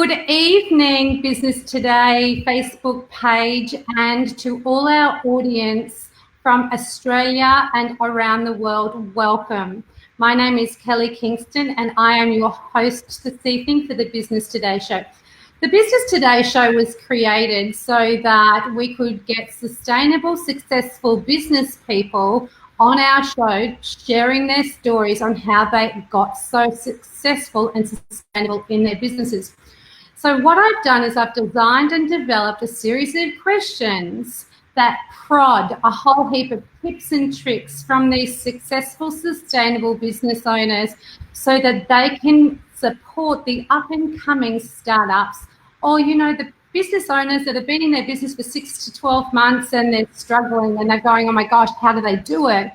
Good evening, Business Today Facebook page, and to all our audience from Australia and around the world, welcome. My name is Kelly Kingston and I am your host this evening for the Business Today show. The Business Today show was created so that we could get sustainable, successful business people on our show sharing their stories on how they got so successful and sustainable in their businesses. So what I've done is I've designed and developed a series of questions that prod a whole heap of tips and tricks from these successful, sustainable business owners so that they can support the up-and-coming startups or, the business owners that have been in their business for 6 to 12 months and they're struggling and they're going, oh my gosh, how do they do it?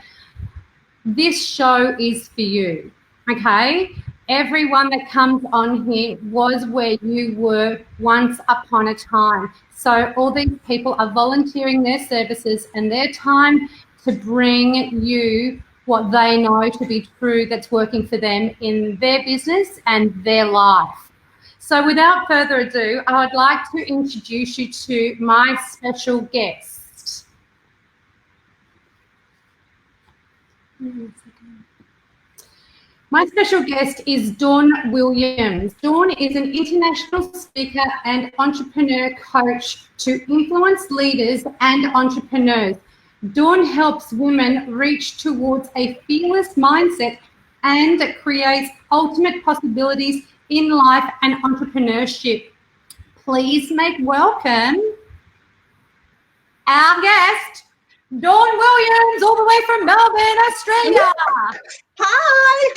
This show is for you, okay? Everyone that comes on here was where you were once upon a time. So all these people are volunteering their services and their time to bring you what they know to be true that's working for them in their business and their life. So without further ado, I would like to introduce you to my special guest. My special guest is Dawn Williams. Dawn is an international speaker and entrepreneur coach to influence leaders and entrepreneurs. Dawn helps women reach towards a fearless mindset and creates ultimate possibilities in life and entrepreneurship. Please make welcome our guest, Dawn Williams, all the way from Melbourne, Australia. Hi.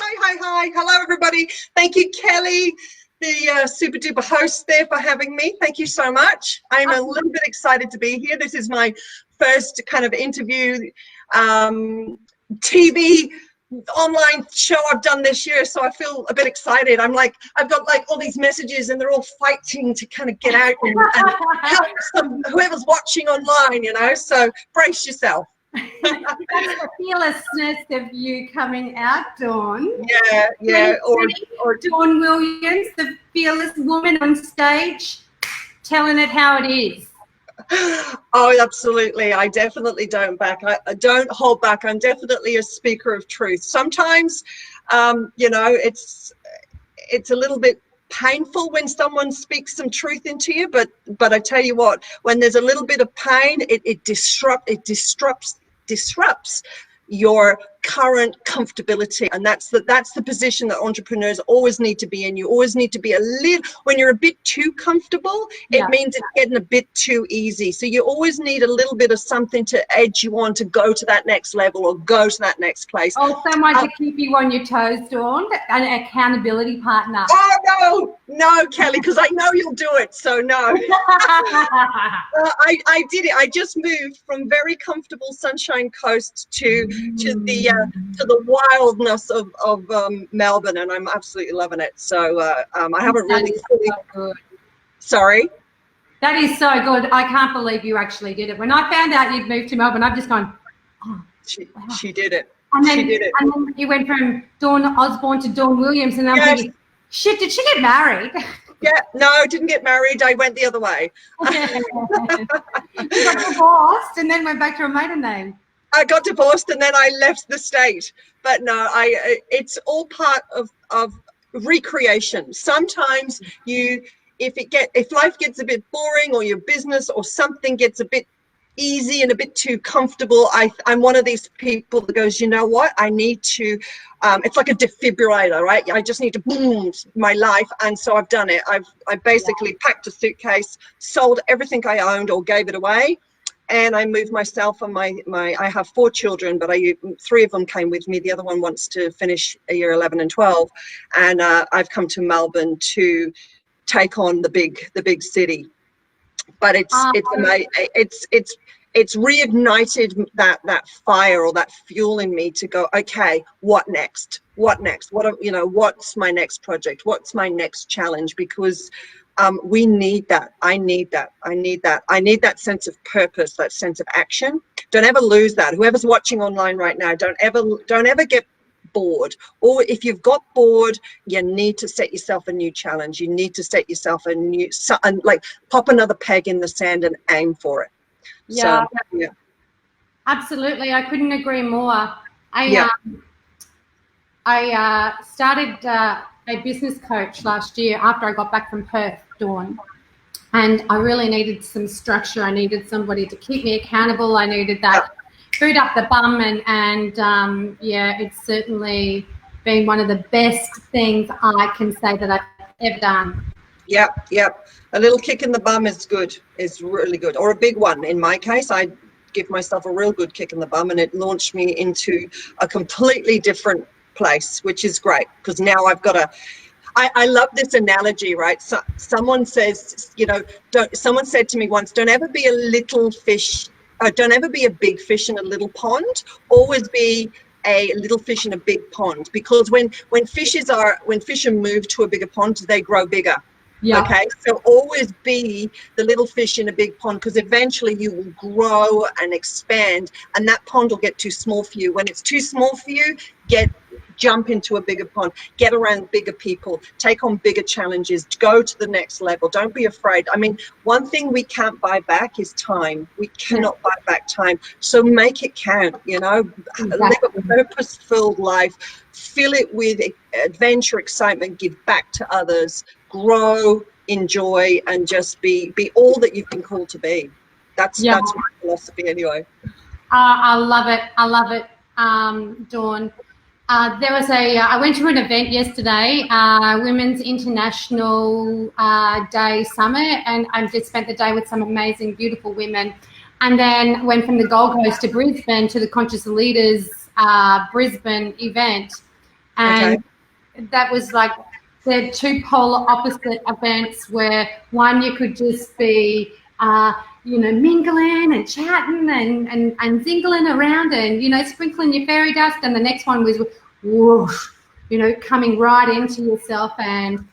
Hello, everybody. Thank you, Kelly, the super duper host there, for having me. Thank you so much. I'm a little bit excited to be here. This is my first kind of interview, TV, online show I've done this year, so I feel a bit excited. I've got like all these messages and they're all fighting to kind of get out and help whoever's watching online, so brace yourself. That's the fearlessness of you coming out, Dawn. Yeah. Or Dawn Williams, the fearless woman on stage, telling it how it is. Oh, absolutely. I definitely don't I don't hold back. I'm definitely a speaker of truth. Sometimes, it's a little bit painful when someone speaks some truth into you, but I tell you what, when there's a little bit of pain, it disrupts your current comfortability, and that's the position that entrepreneurs always need to be in. You always need to be when you're a bit too comfortable, it means it's getting a bit too easy. So you always need a little bit of something to edge you on to go to that next level or go to that next place. Oh, someone to keep you on your toes, Dawn, an accountability partner. Oh, no, Kelly, because I know you'll do it, so no. I did it. I just moved from very comfortable Sunshine Coast to the wildness of Melbourne, and I'm absolutely loving it. So I haven't really. So good. Sorry. That is so good. I can't believe you actually did it. When I found out you'd moved to Melbourne, I've just gone, oh, wow. She did it. And then, she did it. And then you went from Dawn Osborne to Dawn Williams, and I'm thinking, shit, did she get married? Yeah, no, didn't get married. I went the other way. You got divorced and then went back to a maiden name. I got divorced and then I left the state. But no, it's all part of recreation. Sometimes if life gets a bit boring or your business or something gets a bit easy and a bit too comfortable, I'm one of these people that goes, you know what, I need to, it's like a defibrillator, right? I just need to boom my life. And so I've done it. I basically packed a suitcase, sold everything I owned or gave it away. And I moved myself and I have 4 children, but 3 of them came with me. The other one wants to finish a year 11 and 12. And I've come to Melbourne to take on the big city. But it's reignited that fire or that fuel in me to go, okay, what next? What's my next project? What's my next challenge? Because we need that. I need that sense of purpose, that sense of action. Don't ever lose that. Whoever's watching online right now, don't ever get bored, or if you've got bored, you need to set yourself a new challenge. You need to set yourself a new, like pop another peg in the sand and aim for it. Yeah, So, yeah. absolutely. I couldn't agree more. Yeah. I started a business coach last year after I got back from Perth, Dawn. And I really needed some structure. I needed somebody to keep me accountable. I needed that food up the bum. And yeah, it's certainly been one of the best things I can say that I've ever done. Yep, yep. A little kick in the bum is good, is really good. Or a big one. In my case, I give myself a real good kick in the bum, and it launched me into a completely different place, which is great, because now I've got a, I love this analogy, right? So someone says, you know, someone said to me once, don't ever be a little fish, don't ever be a big fish in a little pond, always be a little fish in a big pond, because when fish are moved to a bigger pond, they grow bigger. Yeah. Okay, so always be the little fish in a big pond, because eventually you will grow and expand, and that pond will get too small for you. When it's too small for you, jump into a bigger pond, get around bigger people, take on bigger challenges, go to the next level. Don't be afraid. I mean, one thing we can't buy back is time. We cannot buy back time. So make it count, you know, live a purpose-filled life, fill it with adventure, excitement, give back to others, grow, enjoy, and just be all that you've been called to be. That's my philosophy anyway. I love it. I love it, Dawn. There was I went to an event yesterday, Women's International Day Summit, and I just spent the day with some amazing, beautiful women. And then went from the Gold Coast to Brisbane to the Conscious Leaders Brisbane event. And that was like the two polar opposite events, where one you could just be you know, mingling and chatting and zingling around and, you know, sprinkling your fairy dust, and the next one was whoosh, you know, coming right into yourself and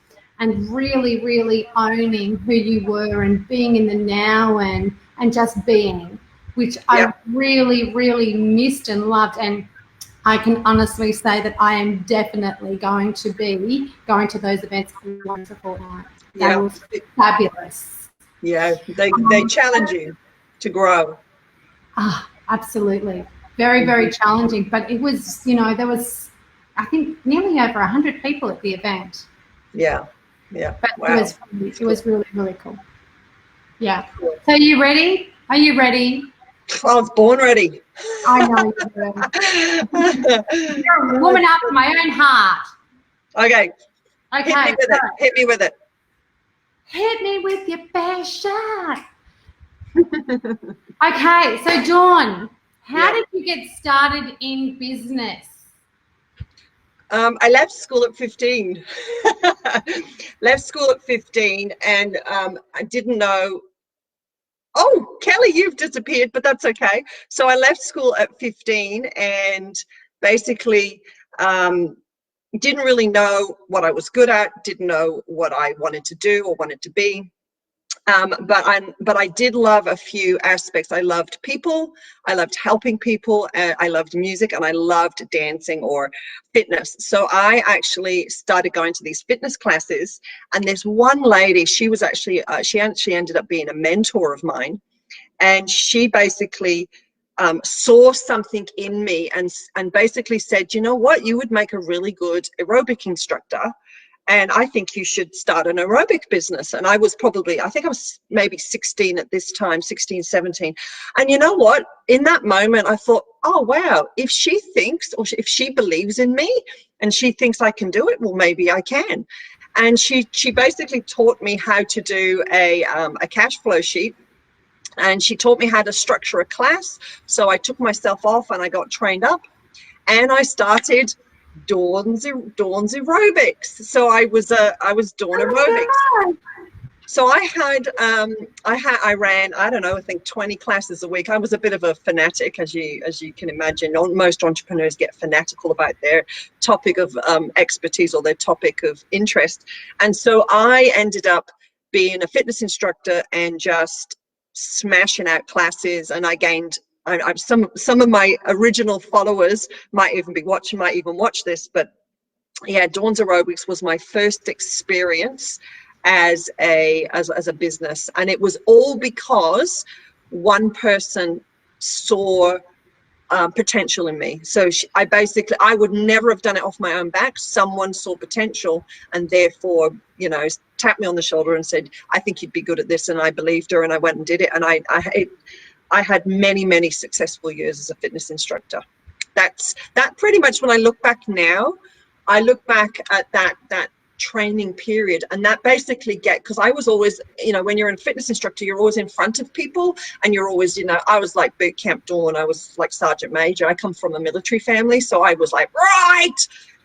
really, really owning who you were and being in the now and just being, which I really, really missed and loved. And I can honestly say that I am definitely going to be going to those events once a fortnight. That was fabulous. Yeah, they challenge you to grow. Absolutely. Very, very challenging. But it was, you know, there was, I think, nearly over 100 people at the event. Yeah, yeah. But it was really, really cool. Yeah. So are you ready? Are you ready? I was born ready. I know you're ready. You're a woman after my own heart. Okay. Hit me with it. Hit me with your best shot. Okay, so Dawn, how did you get started in business? I left school at 15. Left school at 15, and I didn't know. Oh, Kelly, you've disappeared, but that's okay. So I left school at 15 and basically didn't really know what I was good at, didn't know what I wanted to do or wanted to be. But I did love a few aspects. I loved people, I loved helping people, I loved music, and I loved dancing or fitness. So I actually started going to these fitness classes, and there's one lady, she was actually, she ended up being a mentor of mine, and she basically saw something in me and basically said, you know what, you would make a really good aerobic instructor, and I think you should start an aerobic business. And I was probably, I think I was maybe 16 at this time, 16, 17. And you know what, in that moment I thought, oh wow, if she thinks, or if she believes in me and she thinks I can do it, well, maybe I can. And she basically taught me how to do a cash flow sheet. And she taught me how to structure a class. So I took myself off and I got trained up, and I started Dawn's Aerobics. So I was Dawn Aerobics. So I ran, I don't know, I think 20 classes a week. I was a bit of a fanatic, as you can imagine. Most entrepreneurs get fanatical about their topic of expertise or their topic of interest. And so I ended up being a fitness instructor and just smashing out classes, and I gained some of my original followers might even watch this, but yeah, Dawn's Aerobics was my first experience as a business, and it was all because one person saw potential in me. So I would never have done it off my own back. Someone saw potential and therefore, tapped me on the shoulder and said, I think you'd be good at this. And I believed her and I went and did it. And I had many, many successful years as a fitness instructor. That pretty much, when I look back now, I look back at that training period, and that basically because I was always, when you're a fitness instructor, you're always in front of people, and you're always, I was like boot camp Dawn. I was like Sergeant Major. I come from a military family, so I was like, right,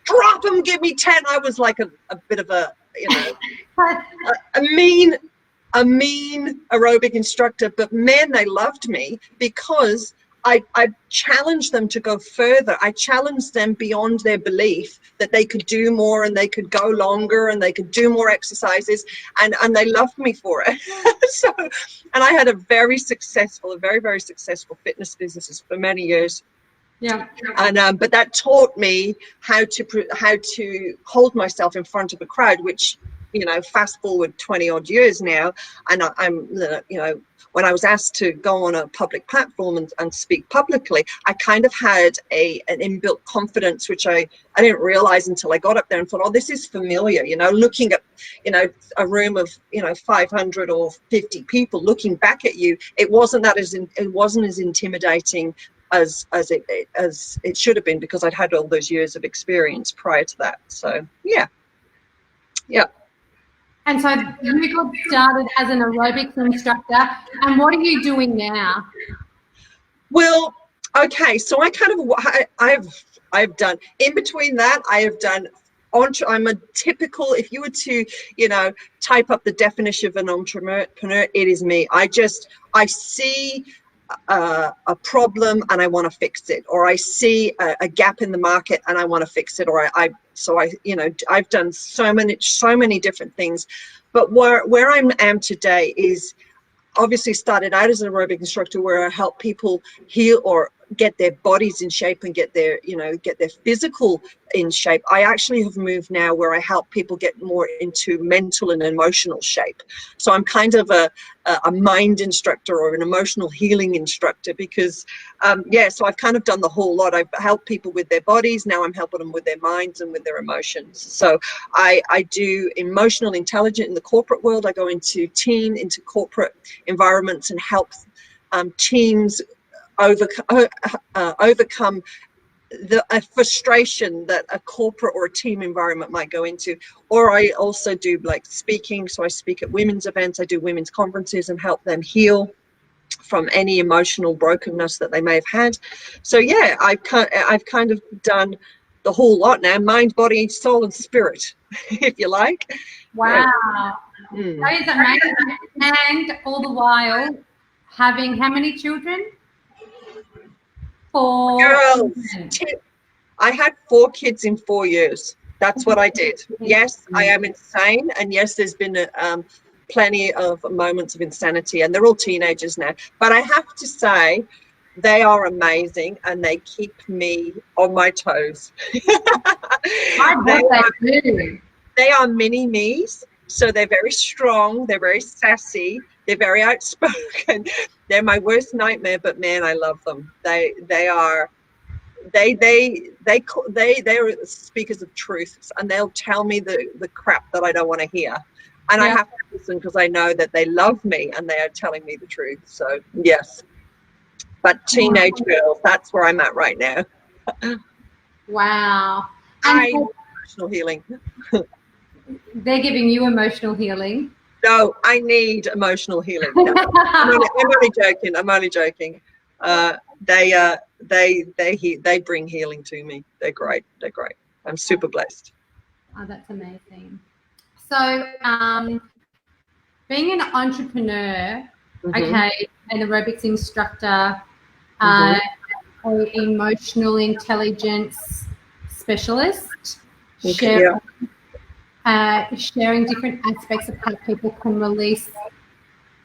drop them, give me 10. I was like a bit of a mean aerobic instructor, but man, they loved me because I challenged them to go further. I challenged them beyond their belief that they could do more and they could go longer and they could do more exercises, and they loved me for it. And I had a very, very successful fitness business for many years. Yeah. And but that taught me how to hold myself in front of a crowd, which, fast forward 20 odd years now, and I'm when I was asked to go on a public platform and speak publicly, I kind of had an inbuilt confidence, which I didn't realize until I got up there and thought, oh, this is familiar. Looking at, a room of, 500 or 50 people looking back at you, it wasn't as intimidating as it should have been, because I'd had all those years of experience prior to that. So yeah. And so you got started as an aerobics instructor, and what are you doing now? Well, okay, so I've done, in between that, I have done, I'm a typical, if you were to, type up the definition of an entrepreneur, it is me. I see a problem and I want to fix it, or I see a gap in the market and I want to fix it, or I've done so many different things. But where I am today is obviously started out as an aerobic instructor, where I help people heal or get their bodies in shape and get their physical in shape. I actually have moved now where I help people get more into mental and emotional shape. So I'm kind of a mind instructor or an emotional healing instructor, because so I've kind of done the whole lot. I've helped people with their bodies. Now I'm helping them with their minds and with their emotions. So I do emotional intelligence in the corporate world. I go into corporate environments and help teams overcome a frustration that a corporate or a team environment might go into. Or I also do like speaking. So I speak at women's events. I do women's conferences and help them heal from any emotional brokenness that they may have had. So yeah, I've kind of done the whole lot now: mind, body, soul, and spirit, if you like. Wow. Yeah. That is amazing. And all the while having how many children? 4. Girls, I had 4 kids in 4 years. That's what I did. Yes, I am insane, and yes, there's been plenty of moments of insanity, and they're all teenagers now. But I have to say, they are amazing, and they keep me on my toes. They are mini me's, so they're very strong, they're very sassy, they're very outspoken. They're my worst nightmare, but man, I love them. They are speakers of truth, and they'll tell me the crap that I don't want to hear. And I have to listen, because I know that they love me and they are telling me the truth. So yes. But teenage girls, that's where I'm at right now. Wow. Emotional healing. They're giving you emotional healing. No, I need emotional healing. No, I'm only joking. They bring healing to me. They're great. I'm super blessed. Oh, that's amazing. So, being an entrepreneur, okay, an aerobics instructor, an emotional intelligence specialist, sharing different aspects of how people can release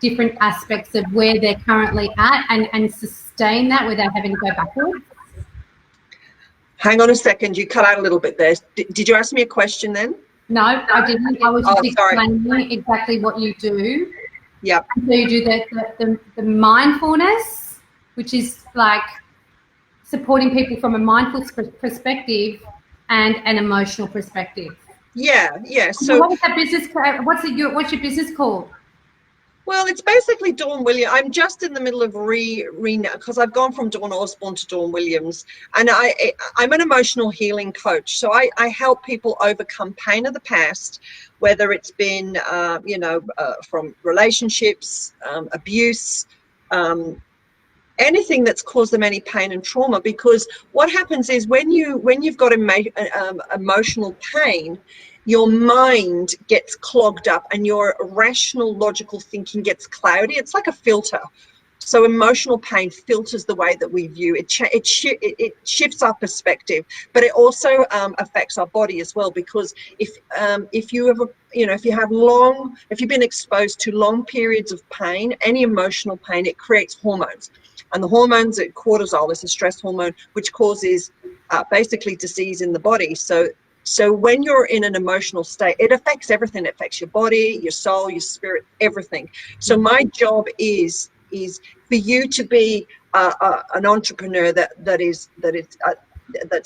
different aspects of where they're currently at and sustain that without having to go backwards? Hang on a second, you cut out a little bit there. Did you ask me a question then? No, I didn't. I was just explaining exactly what you do. Yep. So you do the mindfulness, which is like supporting people from a mindful perspective and an emotional perspective. Yeah. So what is that business? What's your business called? Well, it's basically Dawn Williams. I'm just in the middle of because I've gone from Dawn Osborne to Dawn Williams, and I'm an emotional healing coach. So I help people overcome pain of the past, whether it's been from relationships, abuse, anything that's caused them any pain and trauma. Because what happens is when you've got emotional pain, your mind gets clogged up and your rational, logical thinking gets cloudy. It's like a filter. So emotional pain filters the way that we view it. It shifts our perspective, but it also affects our body as well. Because if you've been exposed to long periods of pain, any emotional pain, it creates hormones, and the hormones, cortisol is a stress hormone, which causes basically disease in the body. So when you're in an emotional state, it affects everything. It affects your body, your soul, your spirit, everything. So my job is for you to be an entrepreneur that's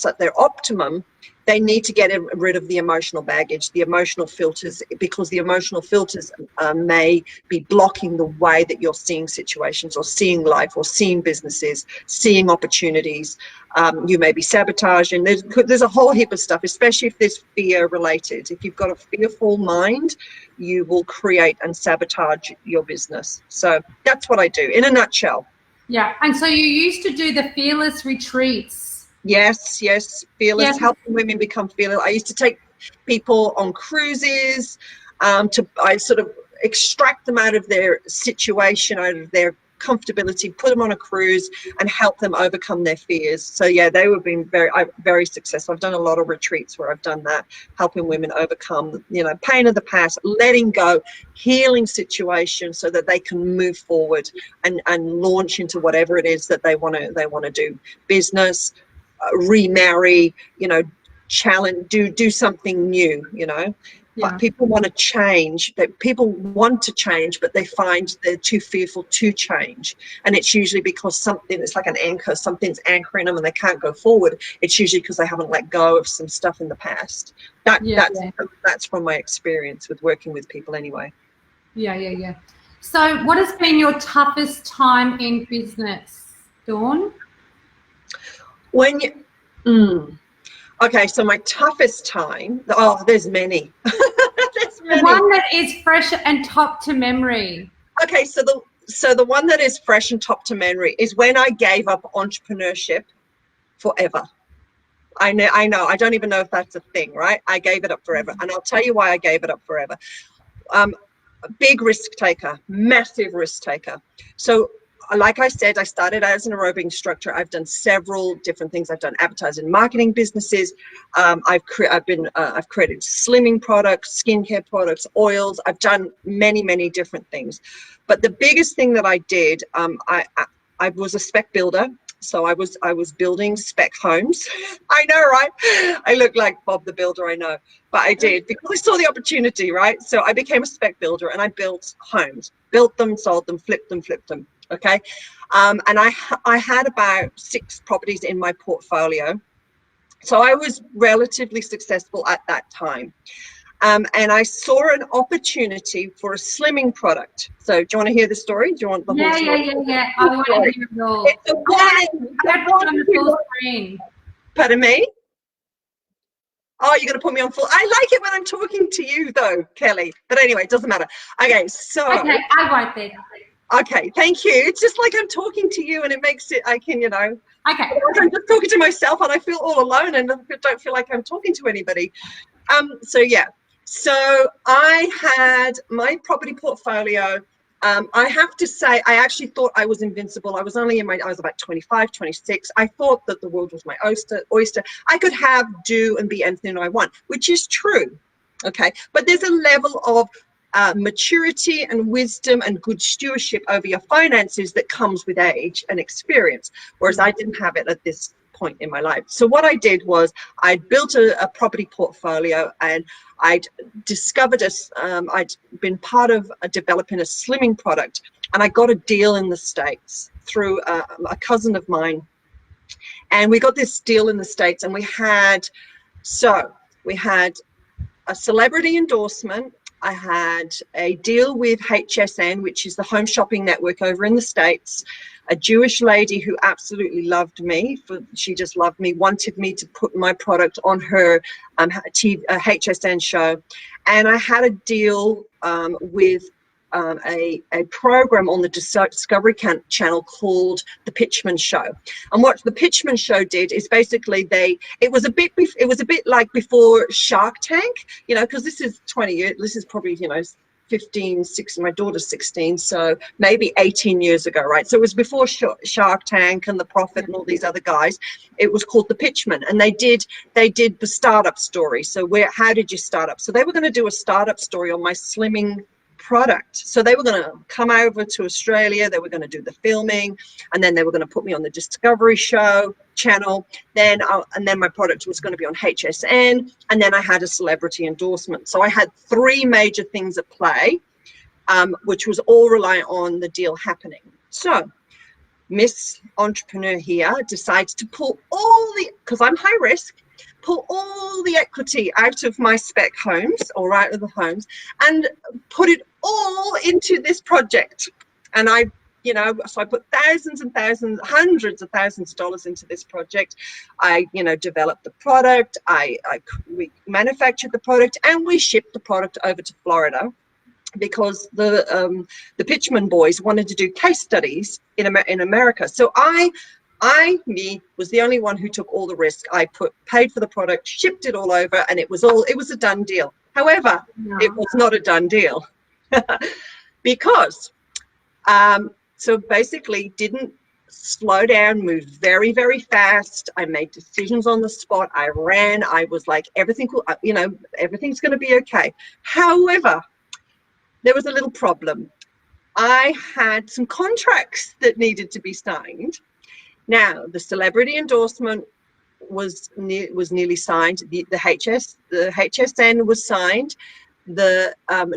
at their optimum. They need to get rid of the emotional baggage, the emotional filters, because the emotional filters may be blocking the way that you're seeing situations or seeing life or seeing businesses, seeing opportunities. You may be sabotaging. There's a whole heap of stuff, especially if there's fear related. If you've got a fearful mind, you will create and sabotage your business. So that's what I do in a nutshell. Yeah. And so you used to do the fearless retreats. Yes, fearless, helping women become fearless. I used to take people on cruises. I sort of extract them out of their situation, out of their comfortability, put them on a cruise and help them overcome their fears. So yeah, they were being very successful. I've done a lot of retreats where I've done that, helping women overcome, pain of the past, letting go, healing situations so that they can move forward and launch into whatever it is that they want to do. Business, remarry, challenge, do something new. But people want to change. People want to change, but they find they're too fearful to change. And it's usually because it's like an anchor, something's anchoring them and they can't go forward. It's usually because they haven't let go of some stuff in the past. That's from my experience with working with people anyway. Yeah. So what has been your toughest time in business, Dawn? Okay, so my toughest time, there's many. The one that is fresh and top to memory. Okay, so the one that is fresh and top to memory is when I gave up entrepreneurship forever. I know, I don't even know if that's a thing, right? I gave it up forever. And I'll tell you why I gave it up forever. A big risk taker, massive risk taker. So like I said, I started as an aerobic instructor. I've done several different things. I've done advertising, marketing businesses. I've created slimming products, skincare products, oils. I've done many different things. But the biggest thing that I did, I was a spec builder. So I was building spec homes. I know, right? I look like Bob the Builder, I know. But I did because I saw the opportunity, right? So I became a spec builder and I built homes, built them, sold them, flipped them. Okay. And I had about 6 properties in my portfolio. So I was relatively successful at that time. And I saw an opportunity for a slimming product. So do you want to hear the story? Do you want the whole story? Yeah. I want to hear it all. On the full screen. Pardon me? Oh, you're going to put me on full. I like it when I'm talking to you though, Kelly. But anyway, it doesn't matter. Okay, so. Okay, I won't then. Okay, thank you. It's just like I'm talking to you and it makes it, I can, Okay. I'm just talking to myself and I feel all alone and I don't feel like I'm talking to anybody. So I had my property portfolio. I have to say, I actually thought I was invincible. I was about 25, 26. I thought that the world was my oyster. I could do and be anything I want, which is true. Okay. But there's a level of maturity and wisdom and good stewardship over your finances that comes with age and experience, whereas I didn't have it at this point in my life. So what I did was I built a property portfolio, and I'd discovered I'd been part of developing a slimming product, and I got a deal in the States through a cousin of mine. And we got this deal in the States, and we had a celebrity endorsement. I had a deal with HSN, which is the home shopping network over in the States. A Jewish lady who absolutely loved me. She just loved me, wanted me to put my product on her HSN show. And I had a deal with a program on the Discovery Channel called The Pitchman Show. And what the Pitchman Show did is basically it was a bit like before Shark Tank, you know, because this is 20 years, this is probably, you know, 15, 16, my daughter's 16, so maybe 18 years ago, right? So it was before Shark Tank and The Prophet and all these other guys. It was called The Pitchman, and they did the startup story. So how did you start up? So they were going to do a startup story on my slimming product. So they were going to come over to Australia, they were going to do the filming, and then they were going to put me on the Discovery channel, and then my product was going to be on HSN, and then I had a celebrity endorsement. So I had three major things at play, which was all reliant on the deal happening. So Miss Entrepreneur here decides to pull because I'm high risk, pull all the equity out of my spec homes, or out of the homes, and put it all into this project. And so I put thousands and thousands, hundreds of thousands of dollars into this project. I, developed the product. We manufactured the product, and we shipped the product over to Florida, because the Pitchman boys wanted to do case studies in America. So I was the only one who took all the risk. I paid for the product, shipped it all over, and it was a done deal. However, It was not a done deal because, so basically didn't slow down, moved very, very fast. I made decisions on the spot. I ran. I was like, everything's going to be okay. However, there was a little problem. I had some contracts that needed to be signed. Now, the celebrity endorsement was nearly signed. The HSN was signed. The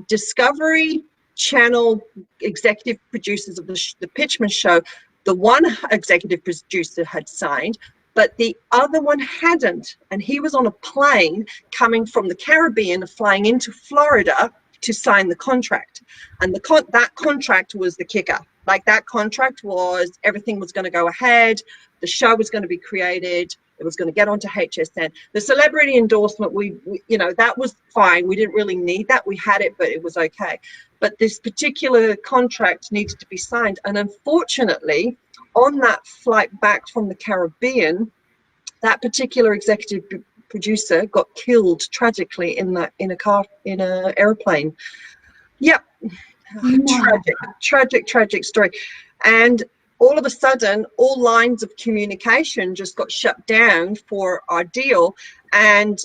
Discovery Channel executive producers of the Pitchman Show, the one executive producer had signed, but the other one hadn't. And he was on a plane coming from the Caribbean, flying into Florida to sign the contract. And that contract was the kicker. Like, that contract was, everything was going to go ahead. The show was going to be created. It was going to get onto HSN. The celebrity endorsement, we that was fine. We didn't really need that. We had it, but it was okay. But this particular contract needed to be signed. And unfortunately, on that flight back from the Caribbean, that particular executive producer got killed tragically in an airplane. Yep. Tragic story. And all of a sudden, all lines of communication just got shut down for our deal. And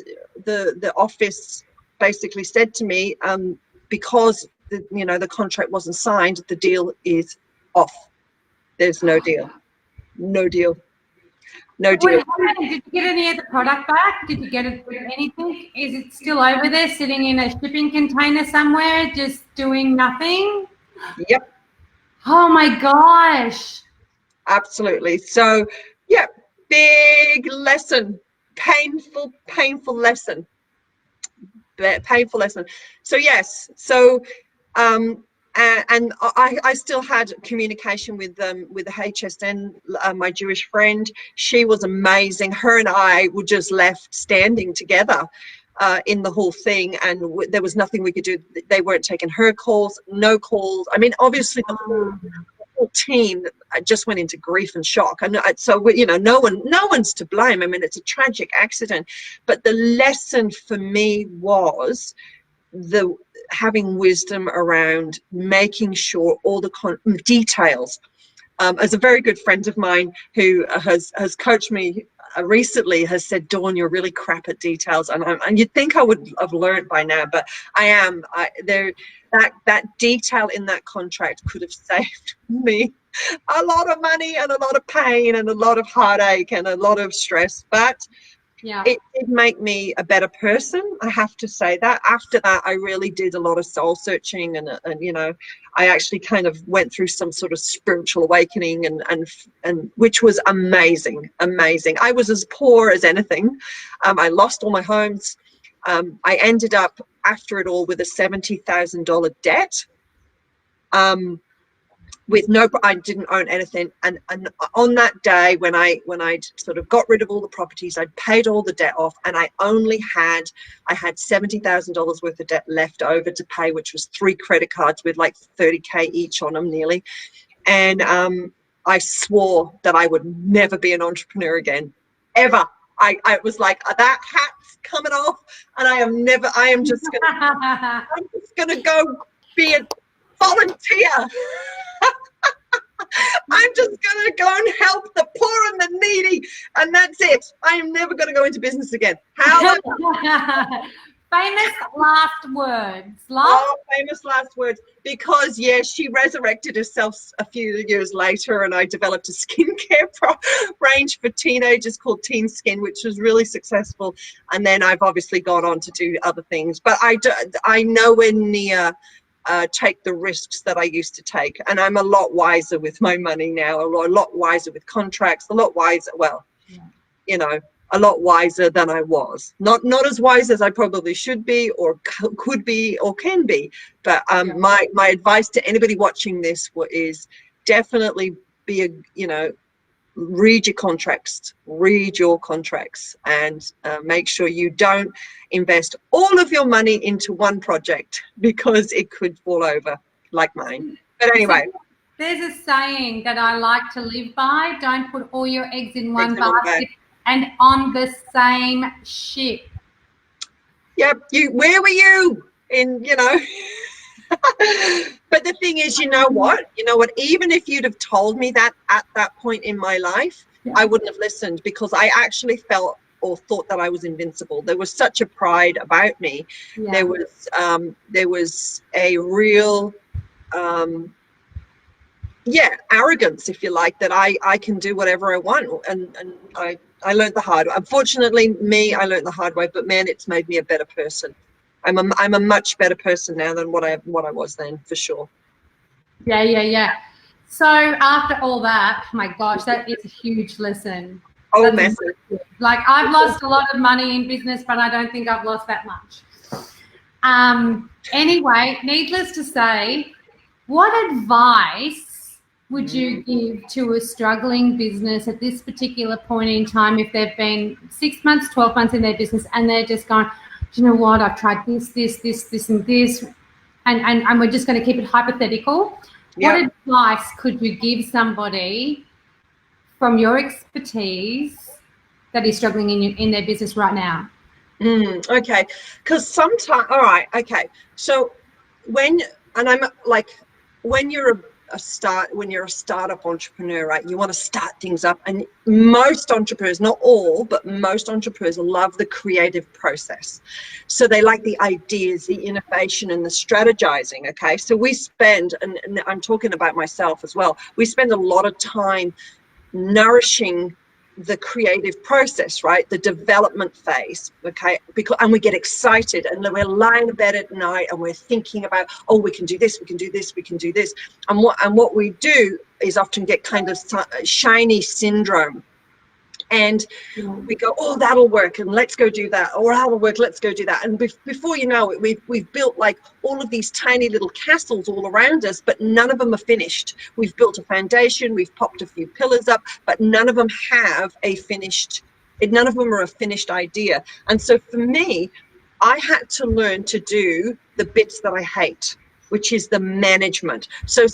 the office basically said to me, because the contract wasn't signed, the deal is off. There's no deal. No deal. No deal. Did you get any of the product back? Did you get anything? Is it still over there sitting in a shipping container somewhere, just doing nothing? Yep. Oh my gosh. Absolutely. So, yeah, big lesson. Painful lesson. Painful lesson. So, yes. So, and I still had communication with the HSN, my Jewish friend. She was amazing. Her and I were just left standing together in the whole thing, and there was nothing we could do. They weren't taking her calls, no calls. I mean, obviously the whole team just went into grief and shock. And so no one's to blame. I mean, it's a tragic accident, but the lesson for me was having wisdom around making sure all the details. As a very good friend of mine who has coached me recently has said, Dawn, you're really crap at details, and you'd think I would have learned by now, but I am. That detail in that contract could have saved me a lot of money and a lot of pain and a lot of heartache and a lot of stress, but Yeah. it did make me a better person. I have to say that. After that, I really did a lot of soul searching, and you know, I actually kind of went through some sort of spiritual awakening, and which was amazing. I was as poor as anything. I lost all my homes. I ended up after it all with a $70,000 debt. With no, I didn't own anything, and on that day when I sort of got rid of all the properties, I'd paid all the debt off, and I had $70,000 worth of debt left over to pay, which was 3 credit cards with like 30K each on them nearly, and I swore that I would never be an entrepreneur again, ever. I was like, that hat's coming off, and I'm just gonna go be a volunteer. I'm just going to go and help the poor and the needy, and that's it. I am never going to go into business again. However, famous last words. Famous last words. Because, yeah, she resurrected herself a few years later, and I developed a skincare range for teenagers called Teen Skin, which was really successful. And then I've obviously gone on to do other things. But I nowhere near take the risks that I used to take, and I'm a lot wiser with my money now, a lot wiser with contracts, a lot wiser, well, you know, a lot wiser than I was. Not as wise as I probably should be or could be or can be, but my advice to anybody watching this is definitely read your contracts, and make sure you don't invest all of your money into one project, because it could fall over like mine. But anyway, there's a saying that I like to live by: don't put all your eggs in one basket and on the same ship. Yep. Where were you in, you know? But the thing is, you know what, even if you'd have told me that at that point in my life, I wouldn't have listened, because I actually felt or thought that I was invincible. There was such a pride about me. There was a real arrogance, if you like, that I can do whatever I want, and I learned the hard way. Unfortunately, I learned the hard way, but man, it's made me a better person. I'm a much better person now than what I was then, for sure. Yeah. So after all that, oh my gosh, that is a huge lesson. Oh, massive. Like, I've lost a lot of money in business, but I don't think I've lost that much. Anyway, needless to say, what advice would you give to a struggling business at this particular point in time, if they've been 6 months, 12 months in their business, and they're just going, do you know what, I've tried this, and this, and we're just going to keep it hypothetical. What advice could you give somebody from your expertise that is struggling in their business right now? Okay, because sometimes, all right, okay. So when you're a startup entrepreneur, right? You want to start things up, and most entrepreneurs, not all, but most entrepreneurs love the creative process. So they like the ideas, the innovation, and the strategizing. Okay, so we spend, and I'm talking about myself as well, we spend a lot of time nourishing the creative process, right? The development phase, okay? And we get excited, and we're lying in bed at night and we're thinking about, oh, we can do this, we can do this, we can do this. And what we do is often get kind of shiny syndrome. And we go, oh, that'll work, and let's go do that. Or that'll work, let's go do that. And before you know it, we've built like all of these tiny little castles all around us, but none of them are finished. We've built a foundation, we've popped a few pillars up, but none of them are a finished idea. And so for me, I had to learn to do the bits that I hate, which is the management. So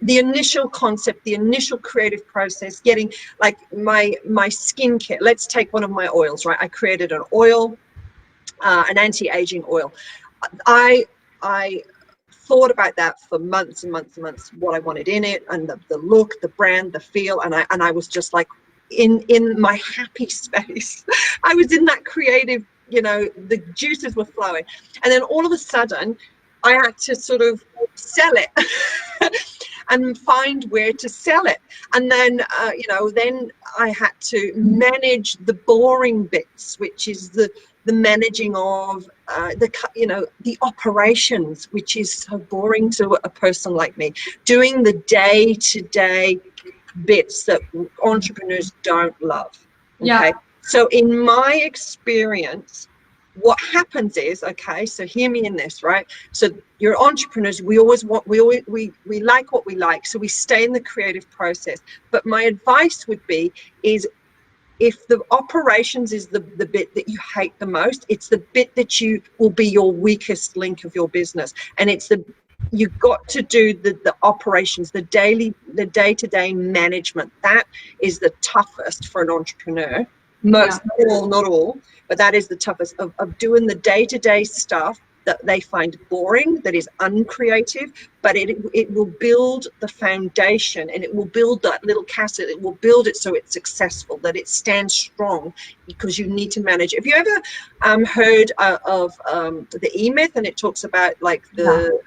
the initial concept, the initial creative process, getting like my skincare. Let's take one of my oils, right? I created an oil, an anti-aging oil. I thought about that for months and months and months, what I wanted in it, and the look, the brand, the feel, and I was just like, in my happy space. I was in that creative, the juices were flowing. And then all of a sudden, I had to sort of sell it and find where to sell it. And then, then I had to manage the boring bits, which is the managing of the operations, which is so boring to a person like me, doing the day-to-day bits that entrepreneurs don't love. Okay. Yeah. So in my experience, what happens is, okay, so hear me in this, right? So you're entrepreneurs, we like what we like, so we stay in the creative process. But my advice would be is, if the operations is the bit that you hate the most, it's the bit that you will be your weakest link of your business. And it's you've got to do the operations, the day-to-day management. That is the toughest for an entrepreneur. Not all, but that is the toughest of doing the day-to-day stuff that they find boring, that is uncreative, but it will build the foundation, and it will build that little castle. It will build it so it's successful, that it stands strong, because you need to manage. Have you ever heard of the E-Myth? And it talks about like the...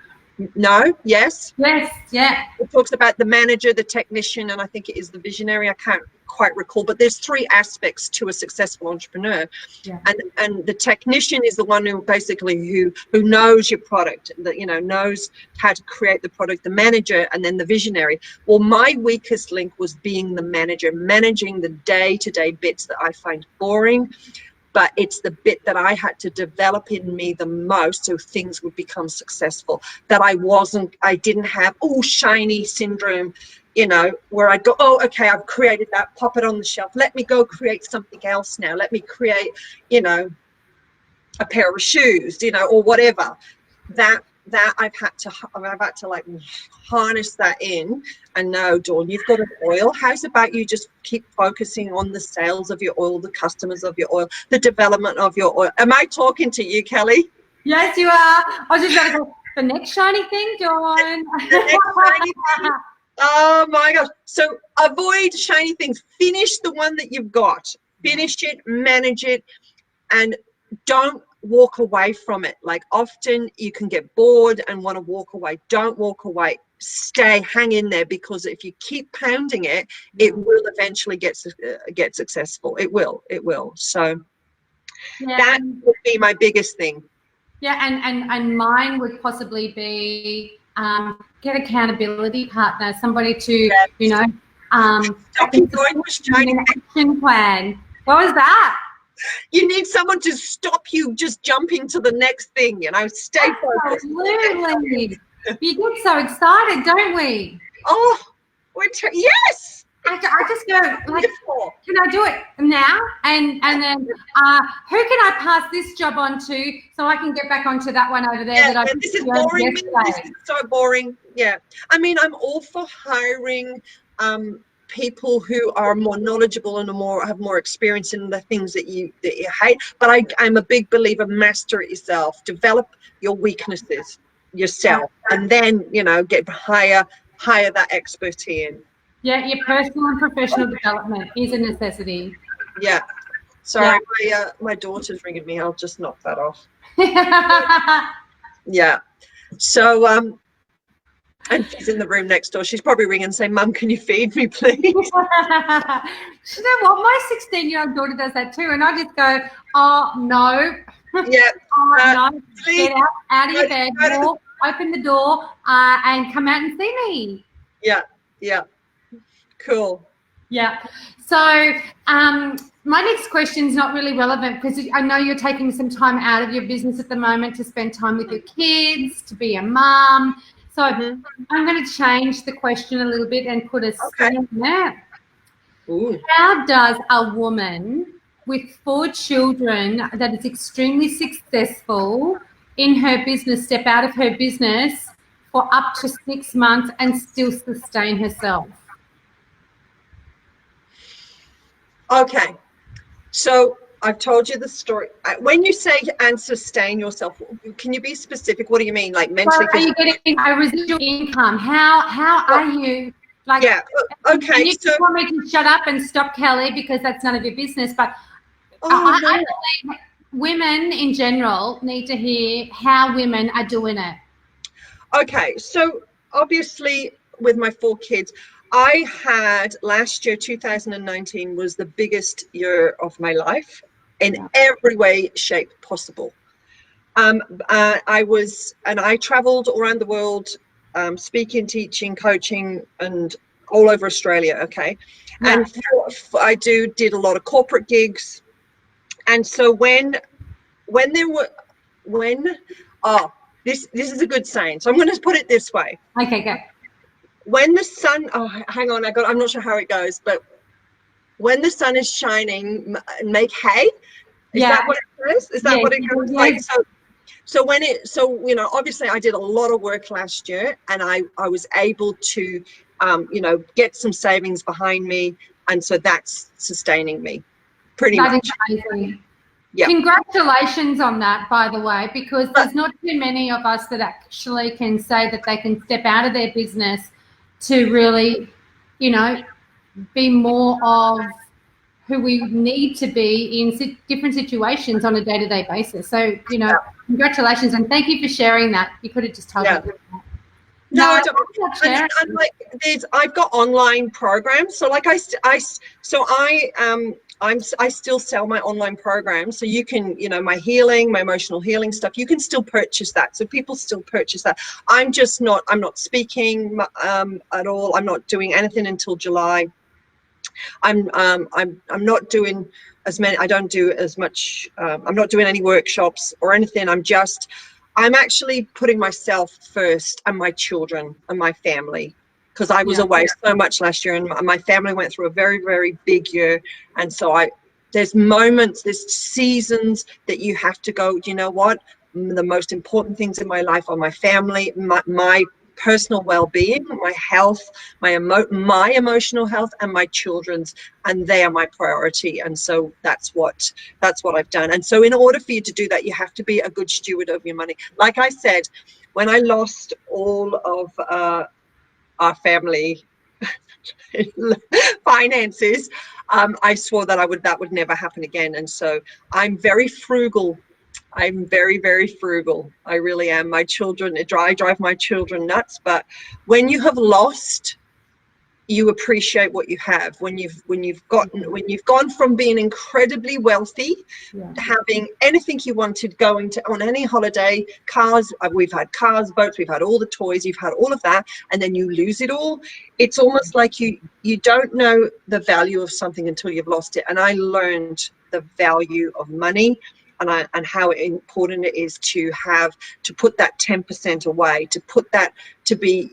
No? Yes? Yes, yeah. It talks about the manager, the technician, and I think it is the visionary. I can't quite recall, but there's 3 aspects to a successful entrepreneur. Yeah. And the technician is the one who basically who knows your product, that knows how to create the product, the manager, and then the visionary. Well, my weakest link was being the manager, managing the day-to-day bits that I find boring. But it's the bit that I had to develop in me the most, so things would become successful. That I didn't have, shiny syndrome, where I'd go, okay, I've created that, pop it on the shelf. Let me go create something else now. Let me create, a pair of shoes, or whatever. That I've had to like harness that in. And no, Dawn, you've got an oil. How's about you just keep focusing on the sales of your oil, the customers of your oil, the development of your oil? Am I talking to you, Kelly? Yes, you are. I was just going to go, the next shiny thing, Dawn. Oh my gosh. So avoid shiny things. Finish the one that you've got. Finish it, manage it, and don't walk away from it. Like, often you can get bored and want to walk away. Don't walk away. Stay, hang in there, because if you keep pounding it, it will eventually get successful. It will. So that would be my biggest thing. Yeah, and mine would possibly be get accountability partner, somebody to stop you going with an action plan. What was that? You need someone to stop you just jumping to the next thing, stay focused. Absolutely. We get so excited, don't we? Oh, yes. I just go, like, can I do it now? And then who can I pass this job on to, so I can get back onto that one over there? Yeah, this is boring. This is so boring. Yeah. I mean, I'm all for hiring people who are more knowledgeable and have more experience in the things that you hate. But I'm a big believer, master it yourself, develop your weaknesses yourself, and then hire that expertise in. Yeah, your personal and professional development is a necessity. Yeah. Sorry, my daughter's ringing me. I'll just knock that off. Yeah. So and she's in the room next door. She's probably ringing and saying, "Mum, can you feed me, please?" You know what? My 16-year-old daughter does that too, and I just go, "Oh no." Yeah. No. Get out of your bed, open the door, and come out and see me. Yeah. Yeah. Cool. Yeah. So my next question is not really relevant, because I know you're taking some time out of your business at the moment to spend time with your kids, to be a mum. So I'm going to change the question a little bit and put a spin on that. How does a woman with 4 children that is extremely successful in her business step out of her business for up to 6 months and still sustain herself? Okay, so I've told you the story. When you say and sustain yourself, can you be specific? What do you mean, like mentally? So are you getting a residual income? How are you Like, yeah. Okay. and you So, want me to shut up and stop, Kelly, because that's none of your business. But oh, no. I believe women in general need to hear how women are doing it. Okay, so obviously with my 4 kids, I had last year, 2019, was the biggest year of my life in every way, shape possible. I traveled around the world, speaking, teaching, coaching, and all over Australia. Okay, Yeah. and I did a lot of corporate gigs, and so when there were when oh this is a good saying, so I'm going to put it this way. Okay, go. When the sun, hang on, I'm not sure how it goes, but when the sun is shining, make hay. Is that what it says? Is that what it goes like? So obviously I did a lot of work last year, and I was able to get some savings behind me, and so that's sustaining me pretty That much. is amazing. Yeah. Congratulations on that, by the way, because there's not too many of us that actually can say that they can step out of their business to really, be more of who we need to be in different situations on a day-to-day basis. So, congratulations, and thank you for sharing that. You could have just told me that. No, I don't. And like, I've got online programs. So like I still sell my online programs. So you can, my healing, my emotional healing stuff, you can still purchase that. So people still purchase that. I'm not speaking at all. I'm not doing anything until July. I'm not doing as many. I don't do as much. I'm not doing any workshops or anything. I'm actually putting myself first, and my children and my family, because I was away so much last year, and my family went through a very, very big year. And so there's moments, there's seasons that you have to go, you know what? The most important things in my life are my family, my personal well-being, my health, my emotional health, and my children's, and they are my priority. And so that's what I've done. And so in order for you to do that, you have to be a good steward of your money. Like I said, when I lost all of our family finances, I swore that would never happen again. And so I'm very frugal. I'm very, very frugal. I really am. My children, I drive my children nuts. But when you have lost, you appreciate what you have. When you've gone from being incredibly wealthy, to having anything you wanted, going on any holiday, cars. We've had cars, boats. We've had all the toys. You've had all of that, and then you lose it all. It's almost like you don't know the value of something until you've lost it. And I learned the value of money. And how important it is to put that 10% away, to put that, to be,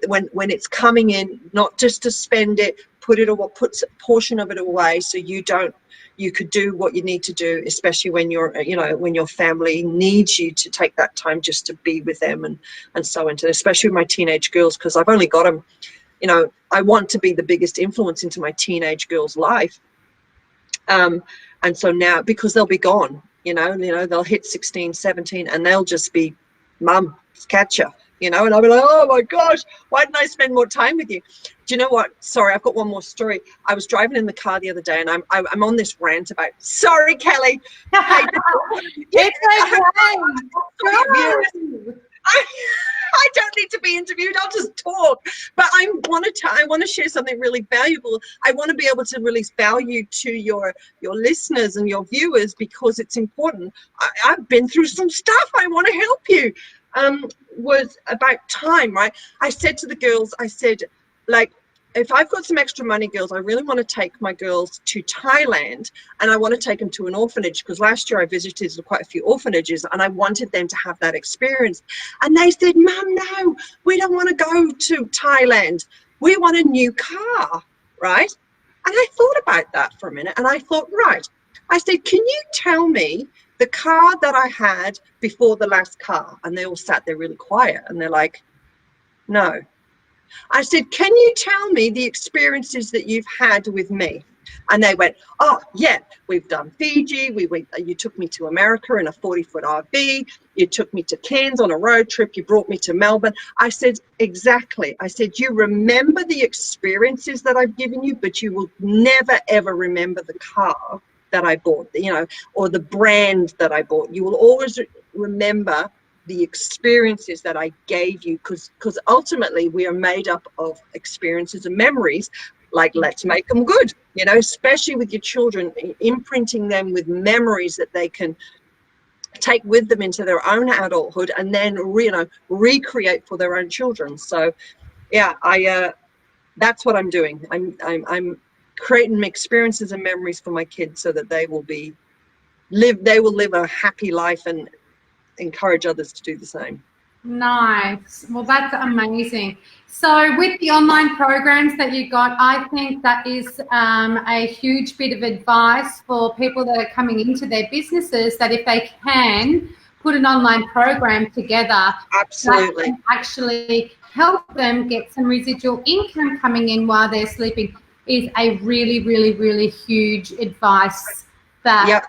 when it's coming in, not just to spend it, put a portion of it away, so you could do what you need to do, especially when when your family needs you to take that time just to be with them, and so into, especially with my teenage girls, because I've only got them. I want to be the biggest influence into my teenage girls' life. And so now, because they'll be gone, they'll hit 16, 17, and they'll just be, Mum, catch ya, and I'll be like, oh my gosh, why didn't I spend more time with you? Do you know what? Sorry, I've got one more story. I was driving in the car the other day, and I'm on this rant about, sorry, Kelly. I don't need to be interviewed. I'll just talk. But I want to share something really valuable. I want to be able to release value to your listeners and your viewers, because it's important. I've been through some stuff. I want to help you. Was about time, right? I said to the girls, if I've got some extra money, girls, I really want to take my girls to Thailand, and I want to take them to an orphanage, because last year I visited quite a few orphanages, and I wanted them to have that experience. And they said, Mum, no, we don't want to go to Thailand. We want a new car, right? And I thought about that for a minute, and I thought, right. I said, can you tell me the car that I had before the last car? And they all sat there really quiet, and they're like, no. I said, can you tell me the experiences that you've had with me? And they went, oh yeah, we've done Fiji, you took me to America in a 40-foot RV, you took me to Cairns on a road trip, you brought me to Melbourne. I said, exactly. I said, you remember the experiences that I've given you, but you will never ever remember the car that I bought, you know, or the brand that I bought. You will always remember the experiences that I gave you, because ultimately we are made up of experiences and memories. Like, let's make them good, you know, especially with your children, imprinting them with memories that they can take with them into their own adulthood, and then recreate for their own children. So yeah, that's what I'm doing. I'm creating experiences and memories for my kids so that they will live a happy life and encourage others to do the same. Nice. Well, that's amazing. So with the online programs that you got, I think that is a huge bit of advice for people that are coming into their businesses, that if they can put an online program together, absolutely, that can actually help them get some residual income coming in while they're sleeping, is a really, really, really huge advice that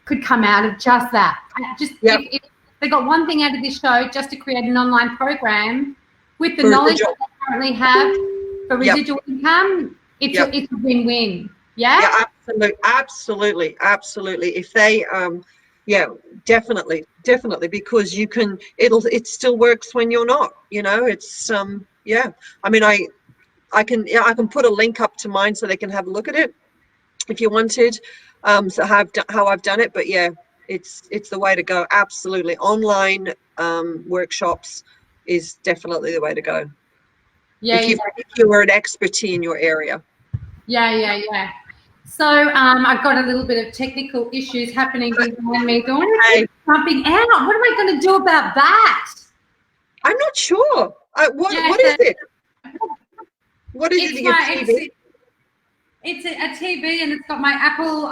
could come out of just that. If they got one thing out of this show, just to create an online program with the knowledge that they currently have for residual income, it's a win-win. Yeah, absolutely. If they definitely, because you can, it still works when you're not, you know. It's I mean, I can put a link up to mine so they can have a look at it if you wanted, so how I've done it. But yeah, it's the way to go. Absolutely. Online workshops is definitely the way to go. If you were an expertise in your area. Yeah. So I've got a little bit of technical issues happening behind me. Dawn, jumping out. What am I going to do about that? I'm not sure. What is it? What is it? Your TV? It's a TV, and it's got my Apple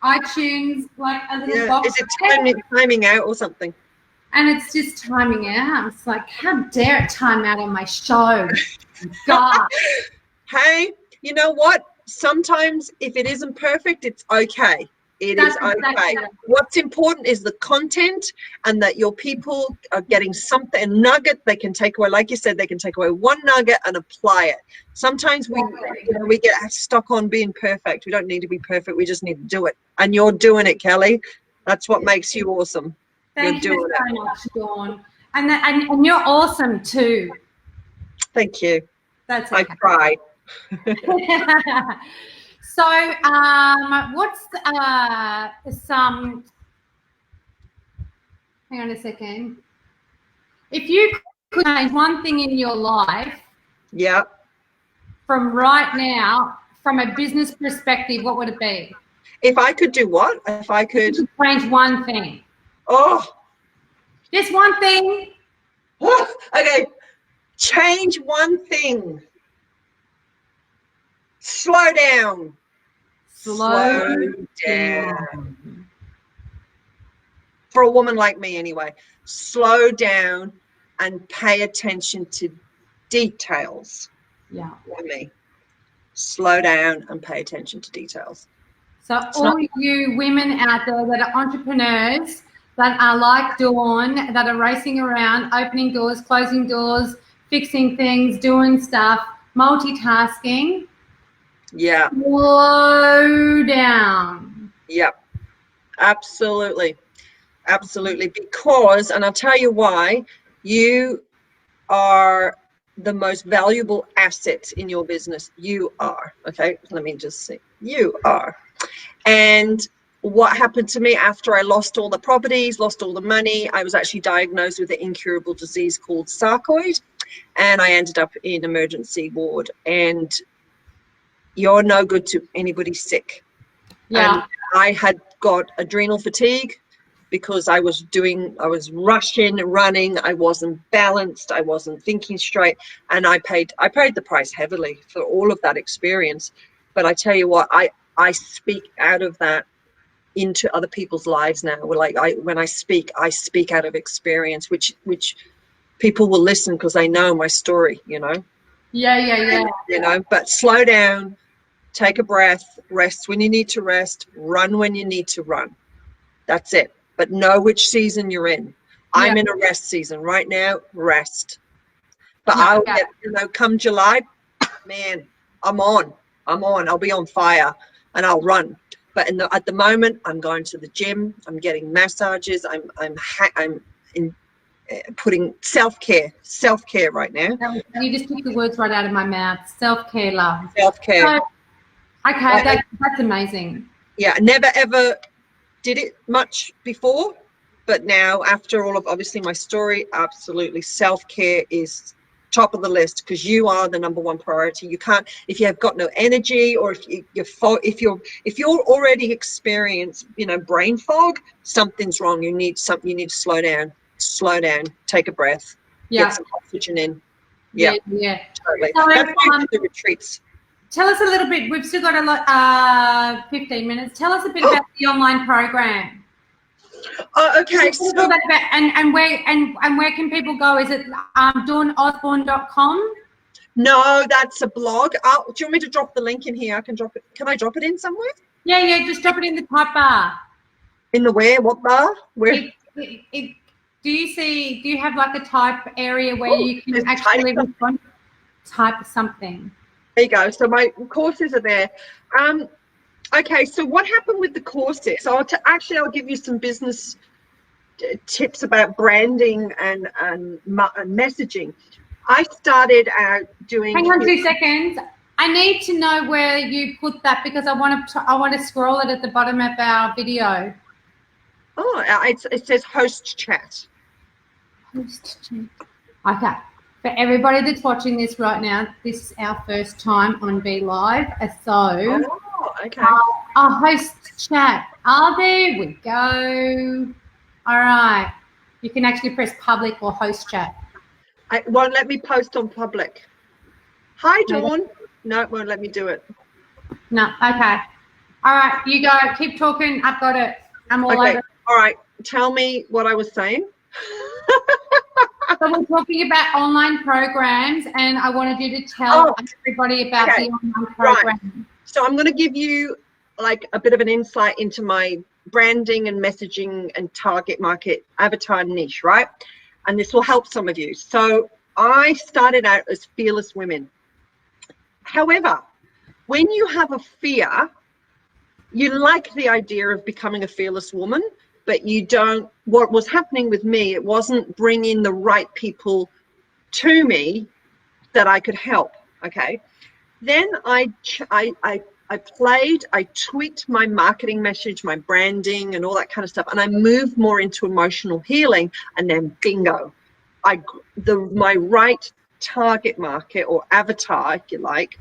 iTunes, like a little box. Is it timing out or something? And it's just timing out. It's like, how dare it time out on my show? God. Hey, you know what? Sometimes if it isn't perfect, it's okay. It is okay. Exactly. What's important is the content, and that your people are getting something, a nugget they can take away. Like you said, they can take away one nugget and apply it. Sometimes we get stuck on being perfect. We don't need to be perfect. We just need to do it. And you're doing it, Kelly. That's what makes you awesome. Thank you so much, Dawn. And you're awesome too. Thank you. That's okay. I try. So, what's hang on a second. If you could change one thing in your life, from right now, from a business perspective, what would it be? If I could do what? If I could change one thing. Oh. Just one thing. Okay. Change one thing. Slow down. Slow down. For a woman like me anyway, slow down and pay attention to details. Yeah. For me. Slow down and pay attention to details. So all you women out there that are entrepreneurs, that are like Dawn, that are racing around, opening doors, closing doors, fixing things, doing stuff, multitasking. Yeah. Slow down. Yep. Absolutely. Absolutely. Because, and I'll tell you why, you are the most valuable asset in your business. You are. Okay. Let me just see. You are. And what happened to me after I lost all the properties, lost all the money, I was actually diagnosed with an incurable disease called sarcoid, and I ended up in emergency ward. And you're no good to anybody sick. Yeah. And I had got adrenal fatigue because I was rushing, running, I wasn't balanced, I wasn't thinking straight, and I paid the price heavily for all of that experience. But I tell you what, I speak out of that into other people's lives now. When I speak out of experience, which people will listen because they know my story, you know. Yeah. You know, but slow down, take a breath, rest when you need to rest, run when you need to run. That's it. But know which season you're in. I'm in a rest season right now, rest. But I'll get, come July, man, I'm on. I'll be on fire and I'll run. But at the moment, I'm going to the gym. I'm getting massages. I'm putting self-care right now. You just took the words right out of my mouth. Self-care, love. Self-care. So, okay, that's amazing. Yeah, I never ever did it much before, but now after all of obviously my story, absolutely self-care is top of the list, because you are the number one priority. You can't, if you have got no energy, or if you're already experienced, brain fog, something's wrong. You need to slow down, take a breath, get some oxygen in. Yeah. Totally. So, that's why the retreats. Tell us a little bit. We've still got a lot, 15 minutes. Tell us a bit about the online program. Okay. So, and where can people go? Is it DawnOsborne.com? No, that's a blog. Do you want me to drop the link in here? I can drop it. Can I drop it in somewhere? Yeah. Just drop it in the type bar. In the where? What bar? Where? Do you have like a type area where you can actually type something? There you go. So my courses are there. Okay, so what happened with the courses? So I'll give you some business tips about branding and messaging. I started out doing. Hang on 2 seconds. I need to know where you put that, because I want to scroll it at the bottom of our video. Oh, it says host chat. Host chat. Okay. For everybody that's watching this right now, this is our first time on Be Live. So, okay. Our host chat. There we go. All right. You can actually press public or host chat. It won't let me post on public. Hi, Dawn. No, it won't let me do it. No. Okay. All right. You go. Keep talking. I've got it. I'm all over. All right. Tell me what I was saying. So we're talking about online programs, and I wanted you to tell everybody about the online program. Right. So I'm going to give you like a bit of an insight into my branding and messaging and target market avatar niche, right? And this will help some of you. So I started out as fearless women. However, when you have a fear, you like the idea of becoming a fearless woman, but you don't. What was happening with me, it wasn't bringing the right people to me that I could help. Okay. Then I tweaked my marketing message, my branding and all that kind of stuff. And I moved more into emotional healing, and then bingo, my right target market or avatar, if you like,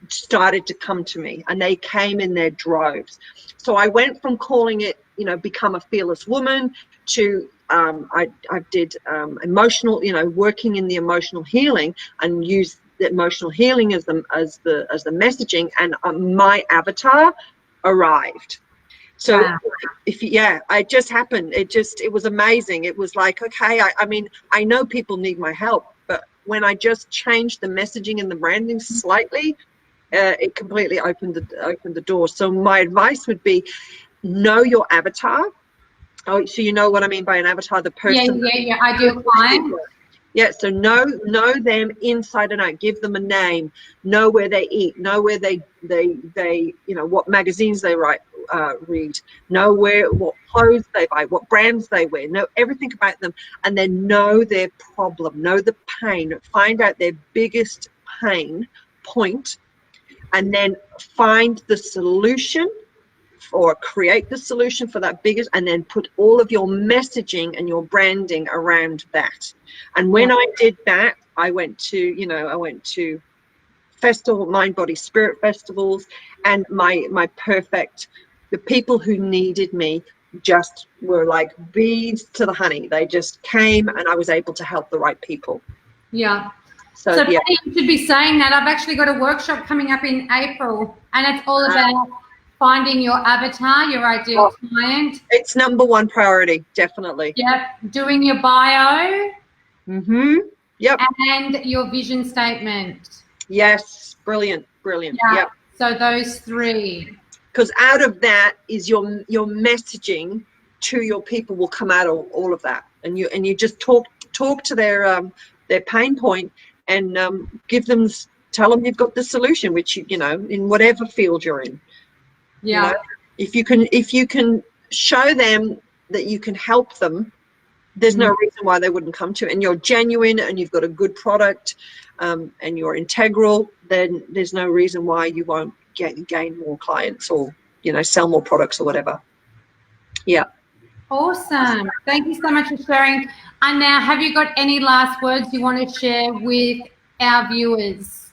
started to come to me, and they came in their droves. So I went from calling it, become a fearless woman, to I did emotional, working in the emotional healing, and used the emotional healing as the messaging, and my avatar arrived. So it just happened. It was amazing. It was like, okay, I mean, I know people need my help, but when I just changed the messaging and the branding slightly, it completely opened the door. So my advice would be, know your avatar. Oh, so you know what I mean by an avatar, the person. Yeah. I do. Fine. Yeah, so know them inside and out. Give them a name. Know where they eat. Know where they what magazines they read. Know what clothes they buy, what brands they wear. Know everything about them, and then know their problem. Know the pain. Find out their biggest pain point, and then find the solution, or create the solution for that biggest, and then put all of your messaging and your branding around that. And when I did that, I went to festival, mind, body, spirit festivals, and the people who needed me just were like bees to the honey. They just came, and I was able to help the right people. Yeah. So you should be saying that. I've actually got a workshop coming up in April, and it's all about finding your avatar, your ideal client. It's number one priority, definitely. Yep. Doing your bio. Mm-hmm. Yep. And your vision statement. Yes. Brilliant. Yeah. Yep. So those three. Because out of that is your messaging to your people will come out of all of that, and you just talk to their pain point, and tell them you've got the solution, which you know, in whatever field you're in. Yeah. You know, if you can show them that you can help them, there's no reason why they wouldn't come to you. And you're genuine, and you've got a good product, and you're integral, then there's no reason why you won't gain more clients, or, you know, sell more products or whatever. Yeah. Awesome. Thank you so much for sharing. And now, have you got any last words you want to share with our viewers?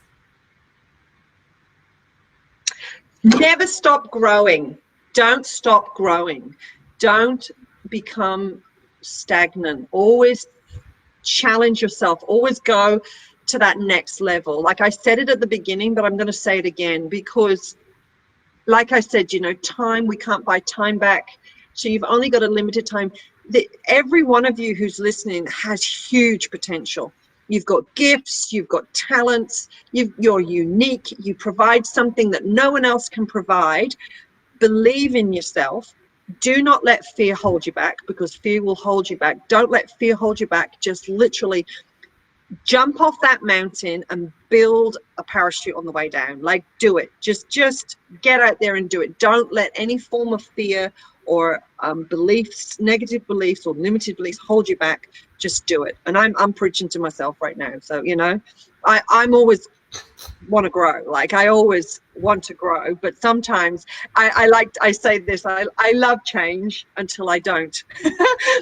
Never stop growing. Don't stop growing. Don't become stagnant. Always challenge yourself. Always go to that next level. Like I said it at the beginning, but I'm going to say it again, because like I said, you know, time, we can't buy time back. So you've only got a limited time. Every one of you who's listening has huge potential. You've got gifts, you've got talents, you're unique, you provide something that no one else can provide. Believe in yourself. Do not let fear hold you back, because fear will hold you back. Don't let fear hold you back. Just literally jump off that mountain and build a parachute on the way down. Like, do it. Just get out there and do it. Don't let any form of fear or beliefs, negative beliefs or limited beliefs hold you back. Just do it. And I'm preaching to myself right now. So, you know, I'm always want to grow. Like, I always want to grow, but sometimes I say this, I love change until I don't.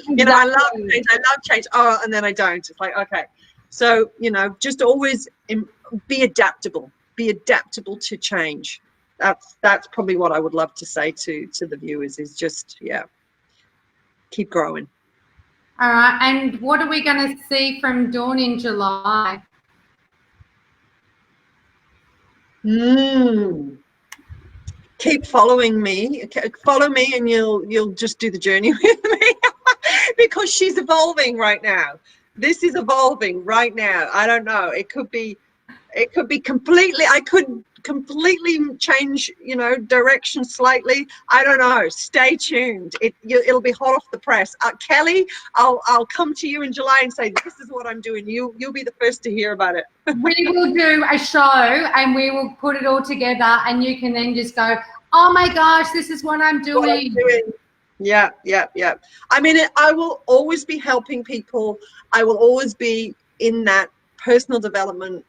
You know, I love change. Oh, and then I don't. It's like, okay. So, you know, just always be adaptable. Be adaptable to change. That's probably what I would love to say to the viewers, is just, yeah, keep growing. All right. And what are we going to see from Dawn in July? Keep following me. Follow me, and you'll just do the journey with me, because she's evolving right now. This is evolving right now. I don't know. It could be completely. I could completely change, you know, direction slightly. I don't know. Stay tuned. It'll be hot off the press. Kelly, I'll come to you in July and say, this is what I'm doing. You'll be the first to hear about it. We will do a show, and we will put it all together, and you can then just go, oh my gosh, this is what I'm doing. Yeah. I mean, I will always be helping people. I will always be in that personal development,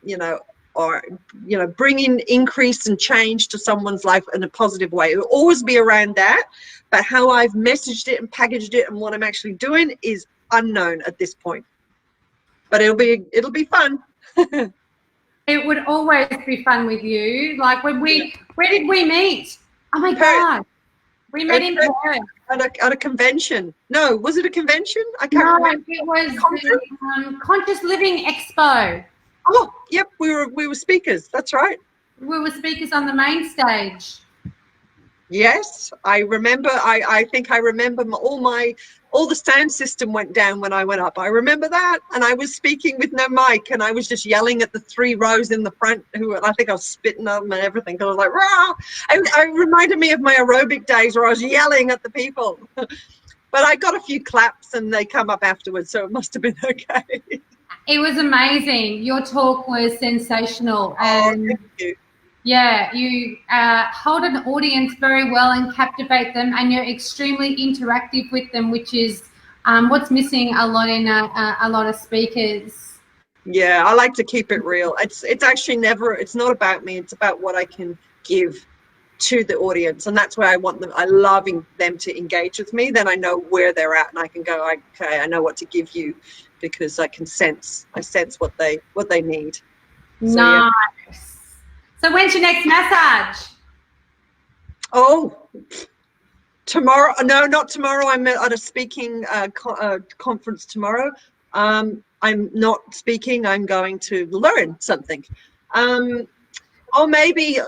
you know, or, you know, bringing increase and change to someone's life in a positive way. It will always be around that. But how I've messaged it and packaged it and what I'm actually doing is unknown at this point. But it'll be fun. It would always be fun with you. Like, where did we meet? Oh my God. We met in Perth. At a convention. No, was it a convention? I can't remember. It was the Conscious Living Expo. Oh, yep, we were speakers. That's right. We were speakers on the main stage. Yes, I remember. I think I remember all the sound system went down when I went up. I remember that, and I was speaking with no mic, and I was just yelling at the 3 rows in the front, I think I was spitting on them and everything, because I was like, rah! I reminded me of my aerobic days where I was yelling at the people. But I got a few claps, and they come up afterwards, so it must have been okay. It was amazing. Your talk was sensational. And thank you. Yeah, you hold an audience very well and captivate them, and you're extremely interactive with them, which is what's missing a lot in a lot of speakers. Yeah, I like to keep it real. It's actually never, it's not about me. It's about what I can give to the audience, and that's where I want them. I love them to engage with me. Then I know where they're at, and I can go, okay, I know what to give you, because I sense what they need. So, nice. Yeah. So when's your next massage? Oh, tomorrow. No, not tomorrow. I'm at a speaking conference tomorrow. I'm not speaking. I'm going to learn something. Or maybe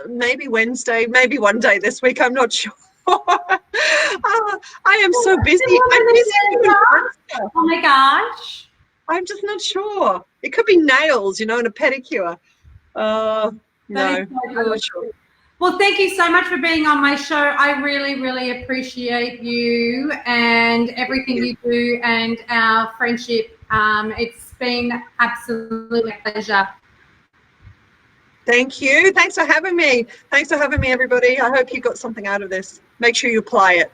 Wednesday, maybe one day this week. I'm not sure. I am so busy. I'm busy doing stuff. Oh my gosh. I'm just not sure. It could be nails, you know, and a pedicure. No, I'm not sure. Well, thank you so much for being on my show. I really, really appreciate you and everything you do and our friendship. It's been absolutely a pleasure. Thank you. Thanks for having me. Thanks for having me, everybody. I hope you got something out of this. Make sure you apply it.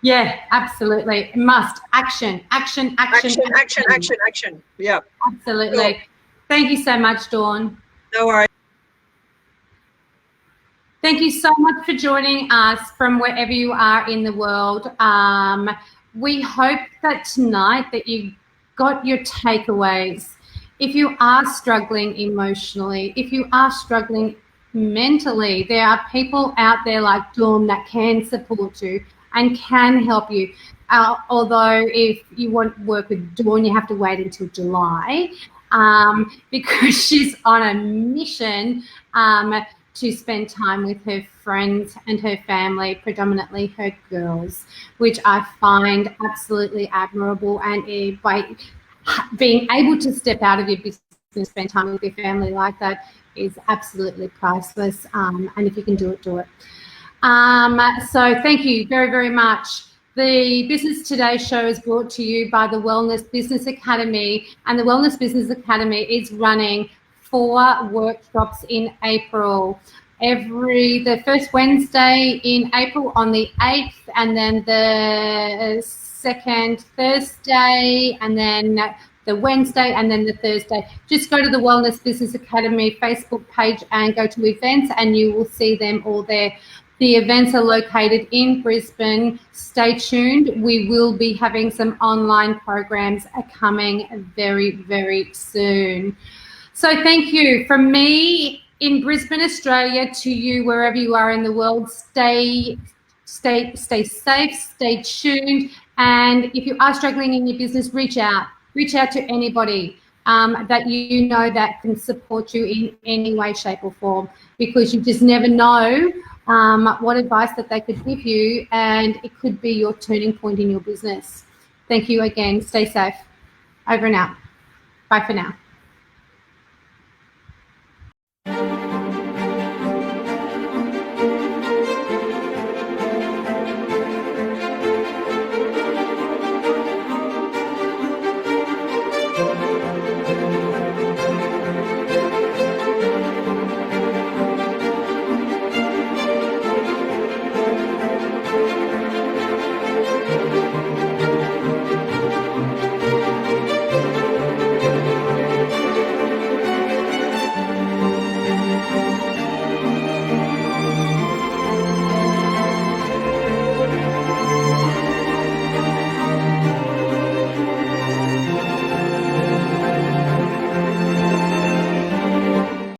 Yeah, absolutely. Must. Action, action, action, action, action, action, action. Yeah. Absolutely. Cool. Thank you so much, Dawn. No worries. Thank you so much for joining us from wherever you are in the world. We hope that tonight that you got your takeaways. If you are struggling emotionally, if you are struggling mentally, there are people out there like Dawn that can support you and can help you. Although if you want to work with Dawn, you have to wait until July because she's on a mission to spend time with her friends and her family, predominantly her girls, which I find absolutely admirable. And by being able to step out of your business and spend time with your family like that is absolutely priceless. And if you can do it, do it. So thank you very, very much. The Business Today show is brought to you by the Wellness Business Academy, and the Wellness Business Academy is running 4 workshops in April. The first Wednesday in April on the 8th, and then the second Thursday, and then the Wednesday, and then the Thursday. Just go to the Wellness Business Academy Facebook page and go to events, and you will see them all there. The events are located in Brisbane. Stay tuned. We will be having some online programs coming very, very soon. So thank you from me in Brisbane, Australia, to you wherever you are in the world. Stay safe, stay tuned. And if you are struggling in your business, reach out to anybody that you know that can support you in any way, shape or form, because you just never know what advice that they could give you, and it could be your turning point in your business. Thank you again. Stay safe. Over and out. Bye for now.